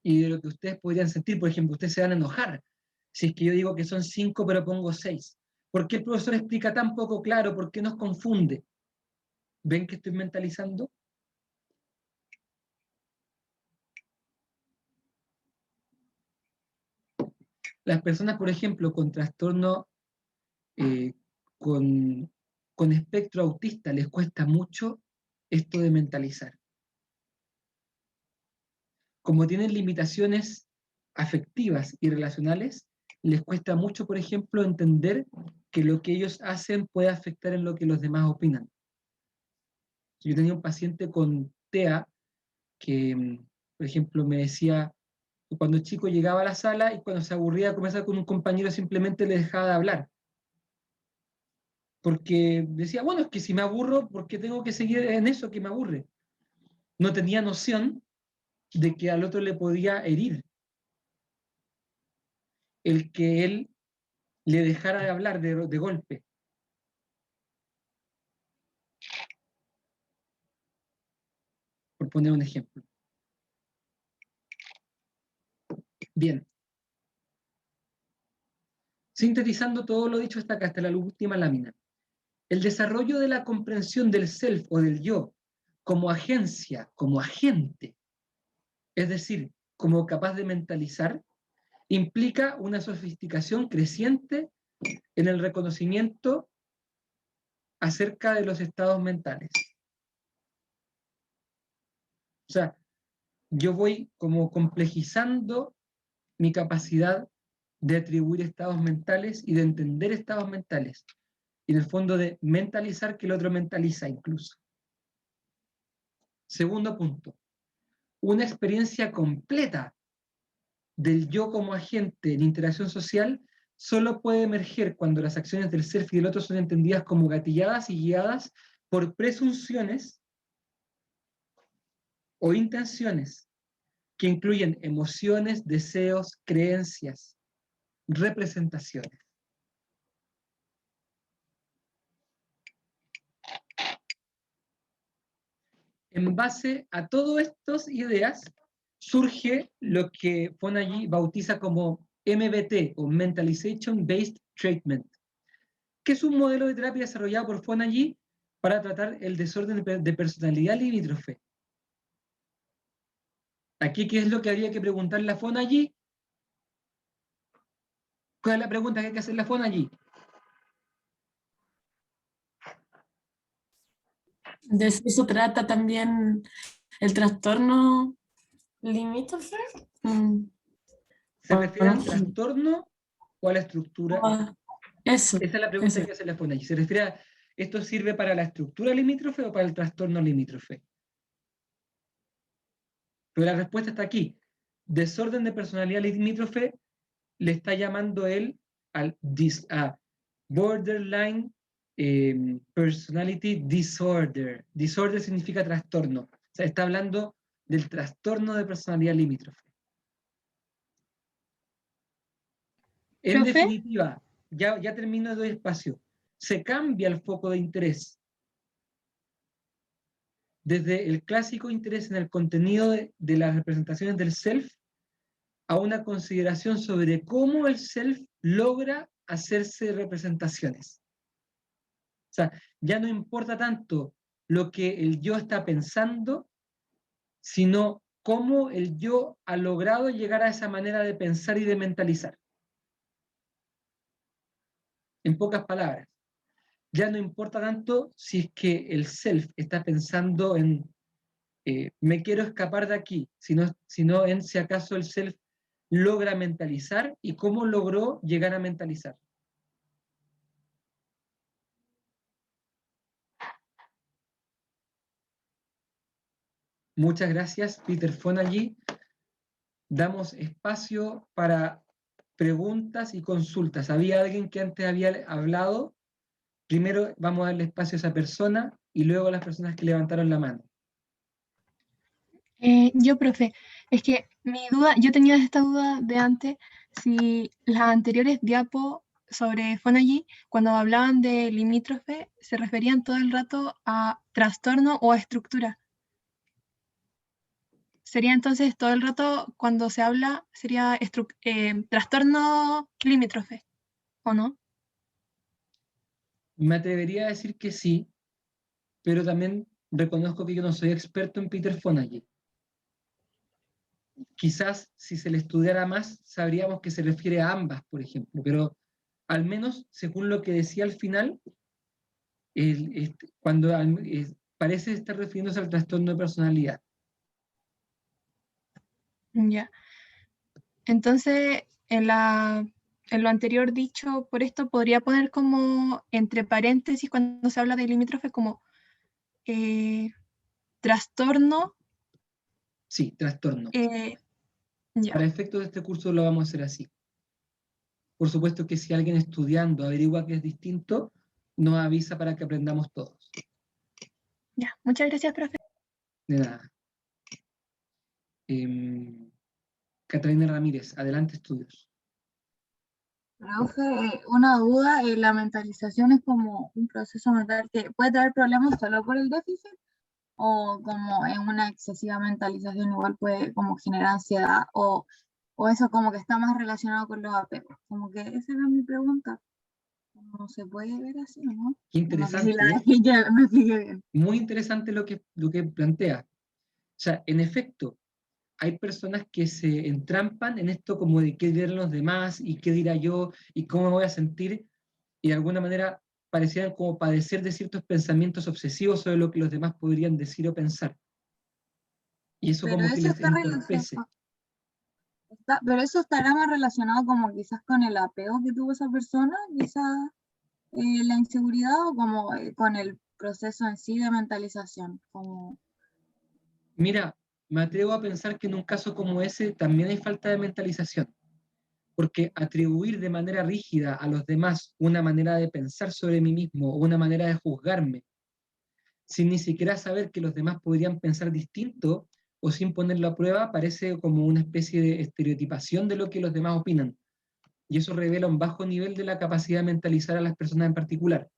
y de lo que ustedes podrían sentir. Por ejemplo, ustedes se van a enojar si es que yo digo que son 5 pero pongo 6. ¿Por qué el profesor explica tan poco claro? ¿Por qué nos confunde? ¿Ven que estoy mentalizando? Las personas, por ejemplo, con trastorno, eh, con espectro autista, les cuesta mucho esto de mentalizar. Como tienen limitaciones afectivas y relacionales, les cuesta mucho, por ejemplo, entender que lo que ellos hacen puede afectar en lo que los demás opinan. Yo tenía un paciente con TEA que, por ejemplo, me decía que cuando el chico llegaba a la sala y cuando se aburría de conversar con un compañero simplemente le dejaba de hablar. Porque decía, bueno, es que si me aburro, ¿por qué tengo que seguir en eso que me aburre? No tenía noción de que al otro le podía herir el que él le dejara de hablar de golpe. Por poner un ejemplo. Bien. Sintetizando todo lo dicho hasta acá, hasta la última lámina. El desarrollo de la comprensión del self o del yo como agencia, como agente, es decir, como capaz de mentalizar, implica una sofisticación creciente en el reconocimiento acerca de los estados mentales. O sea, yo voy como complejizando mi capacidad de atribuir estados mentales y de entender estados mentales. Y en el fondo de mentalizar que el otro mentaliza incluso. Segundo punto, una experiencia completa del yo como agente en interacción social solo puede emerger cuando las acciones del self y del otro son entendidas como gatilladas y guiadas por presunciones o intenciones que incluyen emociones, deseos, creencias, representaciones. En base a todas estas ideas, surge lo que Fonagy bautiza como MBT, o Mentalization Based Treatment, que es un modelo de terapia desarrollado por Fonagy para tratar el desorden de personalidad limítrofe. Aquí, ¿qué es lo que habría que preguntarle a Fonagy? ¿Cuál es la pregunta que hay que hacerle a Fonagy? ¿De eso trata también el trastorno limítrofe? ¿Se refiere al trastorno o a la estructura? Eso. Esa es la pregunta que hay que hacerle a Fonagy. ¿Se refiere a esto sirve para la estructura limítrofe o para el trastorno limítrofe? Pero la respuesta está aquí. Desorden de personalidad limítrofe le está llamando él a borderline personality disorder. Disorder significa trastorno. O sea, está hablando del trastorno de personalidad limítrofe. En ¿Profe? definitiva, ya termino de doy espacio. Se cambia el foco de interés desde el clásico interés en el contenido de las representaciones del self a una consideración sobre cómo el self logra hacerse representaciones. O sea, ya no importa tanto lo que el yo está pensando, sino cómo el yo ha logrado llegar a esa manera de pensar y de mentalizar. En pocas palabras, ya no importa tanto si es que el self está pensando en me quiero escapar de aquí, sino en si acaso el self logra mentalizar y cómo logró llegar a mentalizar. Muchas gracias, Peter Fonagy. Damos espacio para preguntas y consultas. ¿Había alguien que antes había hablado? Primero vamos a darle espacio a esa persona y luego a las personas que levantaron la mano. Yo, profe, es que mi duda, yo tenía esta duda de antes, si las anteriores diapos sobre Fonagy, cuando hablaban de limítrofe, se referían todo el rato a trastorno o a estructura. Sería entonces todo el rato, cuando se habla, sería trastorno limítrofe, ¿o no? Me atrevería a decir que sí, pero también reconozco que yo no soy experto en Peter Fonagy. Quizás si se le estudiara más, sabríamos que se refiere a ambas, por ejemplo, pero al menos, según lo que decía al final, cuando parece estar refiriéndose al trastorno de personalidad. Ya. Entonces, en lo anterior dicho, por esto podría poner como entre paréntesis cuando se habla de limítrofe como trastorno. Sí, trastorno. Ya. Para efectos de este curso lo vamos a hacer así. Por supuesto que si alguien estudiando averigua que es distinto, nos avisa para que aprendamos todos. Ya, muchas gracias, profe. De nada. Catalina Ramírez, adelante estudios. Profe, una duda, la mentalización es como un proceso mental que puede traer problemas solo por el déficit o como en una excesiva mentalización igual puede como generar ansiedad o eso como que está más relacionado con los apegos. Como que esa era mi pregunta. ¿No se puede ver así o no? Qué No sé si interesante, me expliqué bien. muy interesante lo que plantea. O sea, en efecto, hay personas que se entrampan en esto como de qué dirán los demás y qué dirá yo y cómo me voy a sentir, y de alguna manera parecieran como padecer de ciertos pensamientos obsesivos sobre lo que los demás podrían decir o pensar. Y eso Pero como que eso les está entorpece. pero eso estará más relacionado como quizás con el apego que tuvo esa persona, quizás la inseguridad o como con el proceso en sí de mentalización. Como... Mira, me atrevo a pensar que en un caso como ese también hay falta de mentalización, porque atribuir de manera rígida a los demás una manera de pensar sobre mí mismo o una manera de juzgarme, sin ni siquiera saber que los demás podrían pensar distinto o sin ponerlo a prueba, parece como una especie de estereotipación de lo que los demás opinan. Y eso revela un bajo nivel de la capacidad de mentalizar a las personas en particular.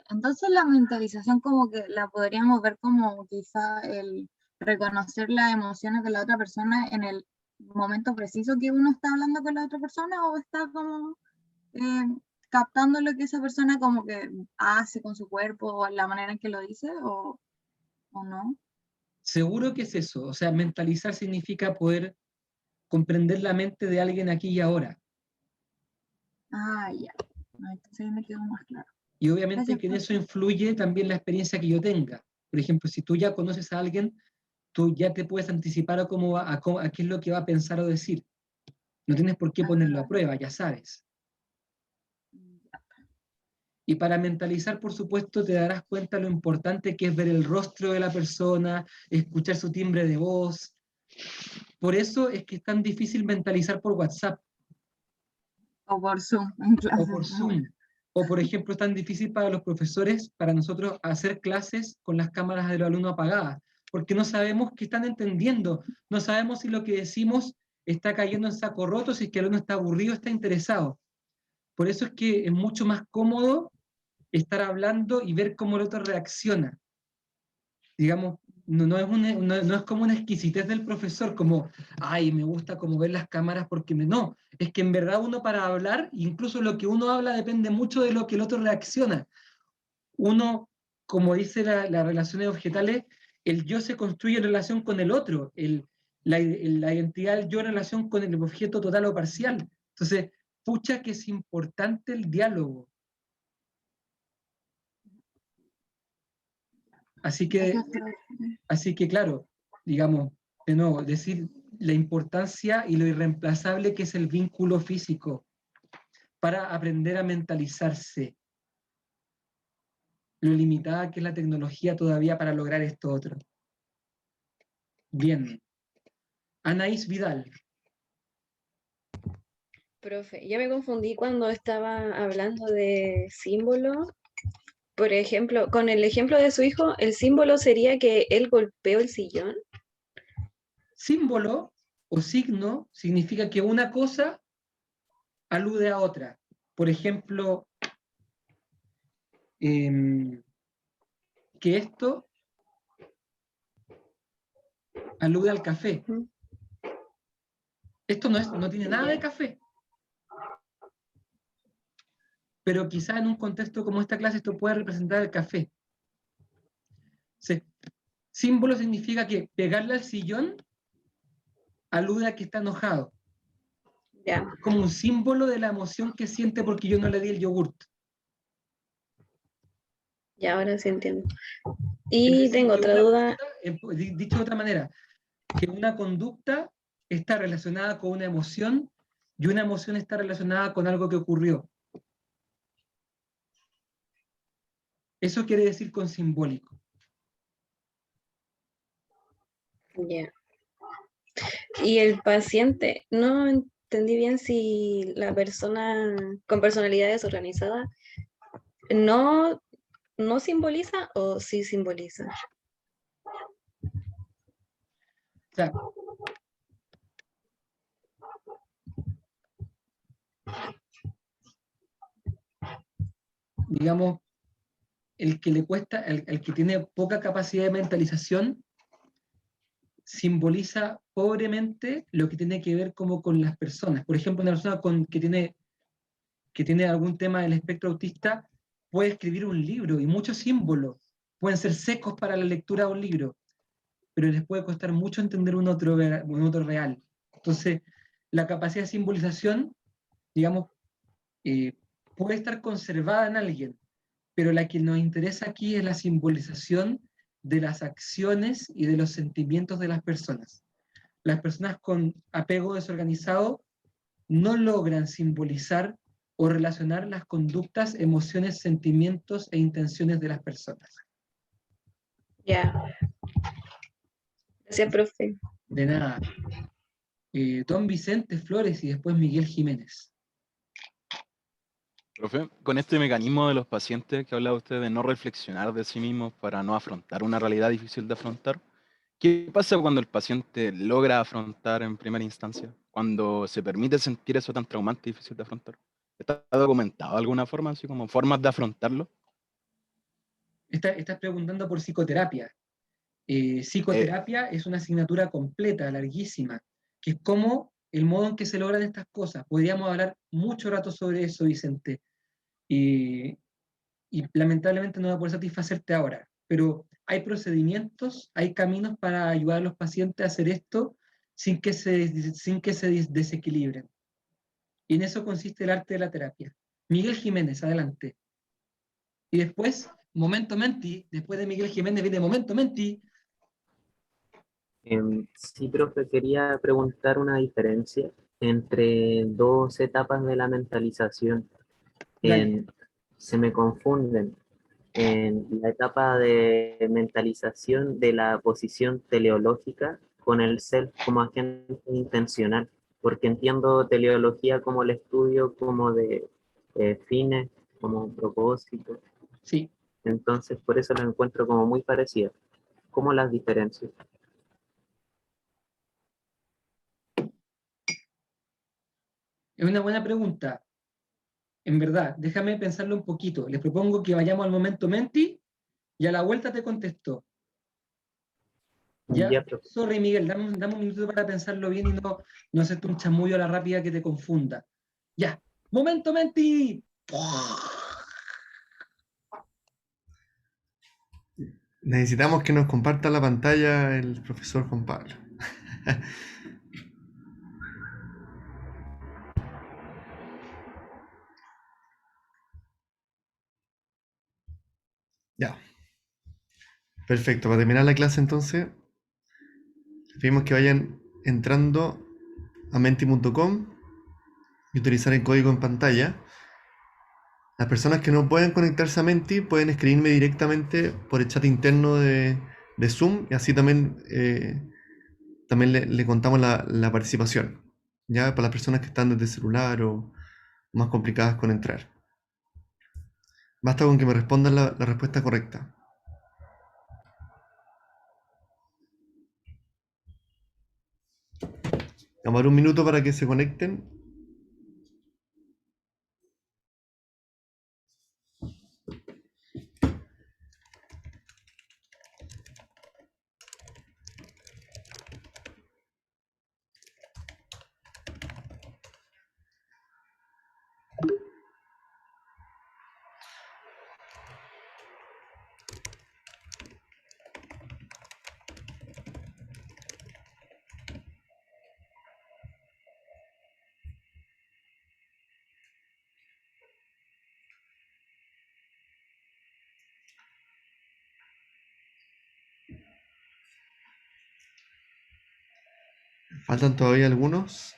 Entonces la mentalización como que la podríamos ver como quizá el reconocer las emociones de la otra persona en el momento preciso que uno está hablando con la otra persona o está como eh, captando lo que esa persona como que hace con su cuerpo o la manera en que lo dice o no. Seguro que es eso. O sea, mentalizar significa poder comprender la mente de alguien aquí y ahora. Ah, ya. No, entonces ahí me quedó más claro. Y obviamente Gracias, que en profe. eso influye también la experiencia que yo tenga. Por ejemplo, si tú ya conoces a alguien, tú ya te puedes anticipar a qué es lo que va a pensar o decir. No tienes por qué ponerlo a prueba, ya sabes. Ya. Y para mentalizar, por supuesto, te darás cuenta lo importante que es ver el rostro de la persona, escuchar su timbre de voz. Por eso es que es tan difícil mentalizar por WhatsApp O por Zoom en o clase. por Ah, bueno. Zoom. O, por ejemplo, es tan difícil para los profesores, para nosotros, hacer clases con las cámaras de los alumnos apagadas, porque no sabemos qué están entendiendo, no sabemos si lo que decimos está cayendo en saco roto, si es que el alumno está aburrido, está interesado. Por eso es que es mucho más cómodo estar hablando y ver cómo el otro reacciona. Digamos, no es como una exquisitez del profesor, como, ay, me gusta como ver las cámaras porque no, es que en verdad uno para hablar, incluso lo que uno habla depende mucho de lo que el otro reacciona. Uno, como dice las relaciones objetales, el yo se construye en relación con el otro, la identidad del yo en relación con el objeto total o parcial. Entonces, pucha que es importante el diálogo. Así que, Gracias, profe. así que claro, digamos, de nuevo, decir la importancia y lo irreemplazable que es el vínculo físico para aprender a mentalizarse, lo limitada que es la tecnología todavía para lograr esto otro. Bien. Anaís Vidal. Profe, ya me confundí cuando estaba hablando de símbolo. Por ejemplo, con el ejemplo de su hijo, el símbolo sería que él golpeó el sillón. Símbolo o signo significa que una cosa alude a otra. Por ejemplo, que esto alude al café. Ujú. Esto no tiene nada de café. Pero quizá en un contexto como esta clase esto puede representar el café. Símbolo significa que pegarle al sillón alude a que está enojado. Ya, Es como un símbolo de la emoción que siente porque yo no le di el yogurt. ya ahora sí entiendo. Es Y decir, tengo que otra una duda. dicho de otra manera, que una conducta está relacionada con una emoción y una emoción está relacionada con algo que ocurrió. Eso quiere decir con simbólico. Ya. Y el paciente, no entendí bien si la persona con personalidad desorganizada no, no simboliza o sí simboliza. O sea, digamos, el que le cuesta, el que tiene poca capacidad de mentalización, simboliza pobremente lo que tiene que ver como con las personas. Por ejemplo, una persona que tiene algún tema del espectro autista puede escribir un libro y muchos símbolos pueden ser secos para la lectura de un libro, pero les puede costar mucho entender un otro real. Entonces, la capacidad de simbolización, digamos, eh, puede estar conservada en alguien, pero la que nos interesa aquí es la simbolización de las acciones y de los sentimientos de las personas. Las personas con apego desorganizado no logran simbolizar o relacionar las conductas, emociones, sentimientos e intenciones de las personas. Ya. Gracias, profe. De nada. Don Vicente Flores y después Miguel Jiménez. Profe, con este mecanismo de los pacientes que hablaba usted de no reflexionar de sí mismos para no afrontar una realidad difícil de afrontar, ¿qué pasa cuando el paciente logra afrontar en primera instancia? Cuando se permite sentir eso tan traumante y difícil de afrontar. ¿Está documentado de alguna forma, así como formas de afrontarlo? Estás preguntando por psicoterapia. Eh, Psicoterapia es una asignatura completa, larguísima, que es como el modo en que se logran estas cosas. Podríamos hablar mucho rato sobre eso, Vicente, y lamentablemente no va a poder satisfacerte ahora, pero hay procedimientos, hay caminos para ayudar a los pacientes a hacer esto sin que se desequilibren. Y en eso consiste el arte de la terapia. Miguel Jiménez, adelante. Y después, Momento Menti, después de Miguel Jiménez viene Momento Menti. Sí, profe, quería preguntar una diferencia entre dos etapas de la mentalización. Dale. Se me confunden en la etapa de mentalización de la posición teleológica con el self como agente intencional, porque entiendo teleología como el estudio como de fines, como propósito, Sí, entonces por eso lo encuentro como muy parecido. ¿Cómo las diferencio? es una buena pregunta. En verdad, déjame pensarlo un poquito. Les propongo que vayamos al Momento Menti y a la vuelta te contesto. ¿Ya? Ya, profe. Sorry, Miguel, dame un minuto para pensarlo bien y no hacerte un chamullo a la rápida que te confunda. Ya. ¡Momento Menti! Necesitamos que nos comparta la pantalla el profesor Juan Pablo. Ya. Perfecto, para terminar la clase entonces, les pedimos que vayan entrando a menti.com y utilizar el código en pantalla. Las personas que no pueden conectarse a Menti pueden escribirme directamente por el chat interno de Zoom y así también, también le contamos la participación, ya para las personas que están desde celular o más complicadas con entrar. Basta con que me respondan la respuesta correcta. Vamos a dar un minuto para que se conecten. Faltan todavía algunos.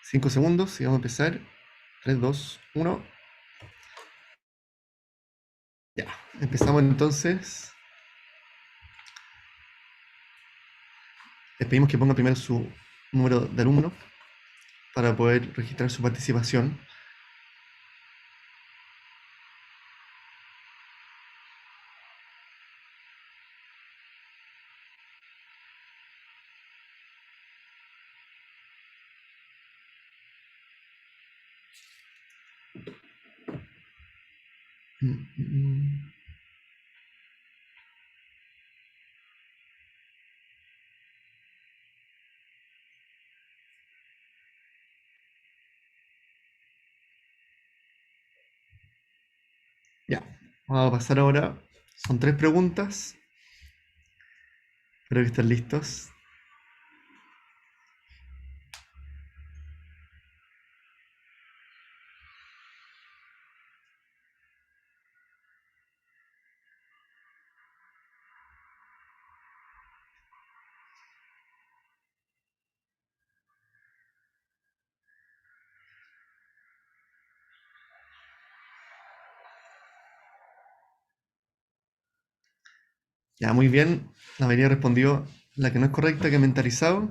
Cinco segundos y vamos a empezar. 3, 2, 1. Ya, empezamos entonces. Les pedimos que ponga primero su número de alumno para poder registrar su participación. Ya, vamos a pasar ahora. Son 3 preguntas. Espero que estén listos. Ya, muy bien. La mayoría respondió la que no es correcta, que es mentalizado.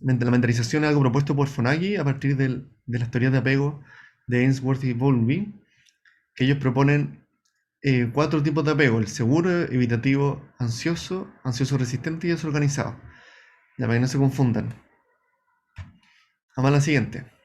La mentalización es algo propuesto por Fonagy a partir de las teorías de apego de Ainsworth y Bowlby, que ellos proponen 4 tipos de apego: el seguro, evitativo, ansioso, ansioso resistente y desorganizado. Ya, para que no se confundan. Vamos a la siguiente.